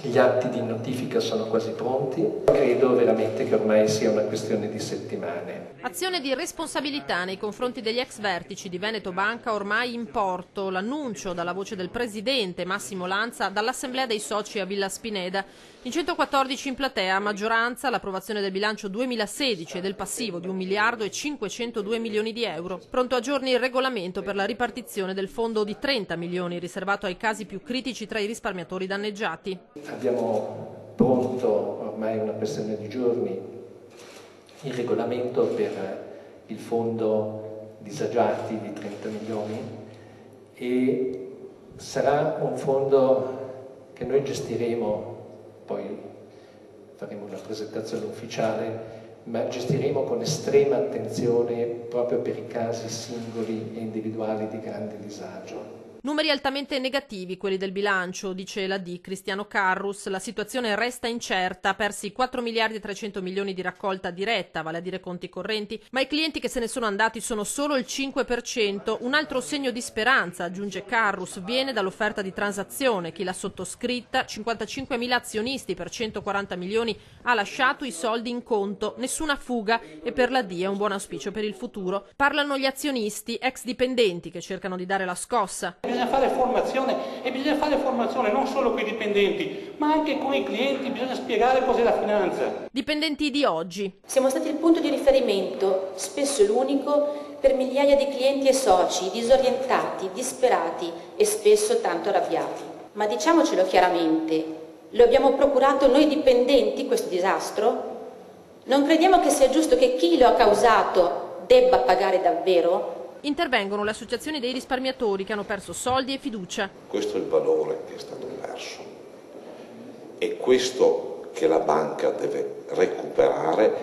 Gli atti di notifica sono quasi pronti, credo veramente che ormai sia una questione di settimane. Azione di responsabilità nei confronti degli ex vertici di Veneto Banca ormai in porto. L'annuncio dalla voce del presidente Massimo Lanza dall'assemblea dei soci a Villa Spineda. In 114 in platea, a maggioranza l'approvazione del bilancio 2016 e del passivo di 1 miliardo e 502 milioni di euro. Pronto a giorni il regolamento per la ripartizione del fondo di 30 milioni riservato ai casi più critici tra i risparmiatori danneggiati. Abbiamo pronto, ormai una questione di giorni, il regolamento per il fondo disagiati di 30 milioni e sarà un fondo che noi gestiremo, poi faremo una presentazione ufficiale, ma gestiremo con estrema attenzione proprio per i casi singoli e individuali di grande disagio. Numeri altamente negativi quelli del bilancio, dice l'AD Cristiano Carrus. La situazione resta incerta, persi 4 miliardi e 300 milioni di raccolta diretta, vale a dire conti correnti, ma i clienti che se ne sono andati sono solo il 5%. Un altro segno di speranza, aggiunge Carrus, viene dall'offerta di transazione. Chi l'ha sottoscritta, 55.000 azionisti per 140 milioni, ha lasciato i soldi in conto, nessuna fuga e per l'AD è un buon auspicio per il futuro. Parlano gli azionisti, ex dipendenti che cercano di dare la scossa. Bisogna fare formazione e bisogna fare formazione non solo con i dipendenti, ma anche con i clienti, bisogna spiegare cos'è la finanza. Dipendenti di oggi. Siamo stati il punto di riferimento, spesso l'unico, per migliaia di clienti e soci disorientati, disperati e spesso tanto arrabbiati. Ma diciamocelo chiaramente, lo abbiamo procurato noi dipendenti questo disastro? Non crediamo che sia giusto che chi lo ha causato debba pagare davvero? Intervengono le associazioni dei risparmiatori che hanno perso soldi e fiducia. Questo è il valore che è stato perso. È questo che la banca deve recuperare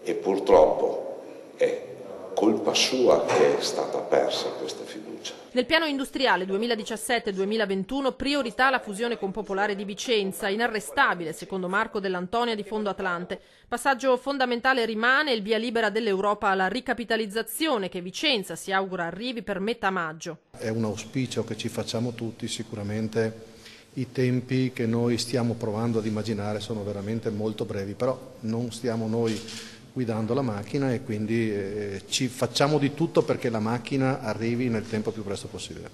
e purtroppo è colpa sua che è stata persa questa fiducia. Nel piano industriale 2017-2021 priorità la fusione con Popolare di Vicenza, inarrestabile secondo Marco Dell'Antonia di Fondo Atlante. Passaggio fondamentale rimane il via libera dell'Europa alla ricapitalizzazione che Vicenza si augura arrivi per metà maggio. È un auspicio che ci facciamo tutti, sicuramente i tempi che noi stiamo provando ad immaginare sono veramente molto brevi, però non stiamo noi guidando la macchina e quindi ci facciamo di tutto perché la macchina arrivi nel tempo più presto possibile.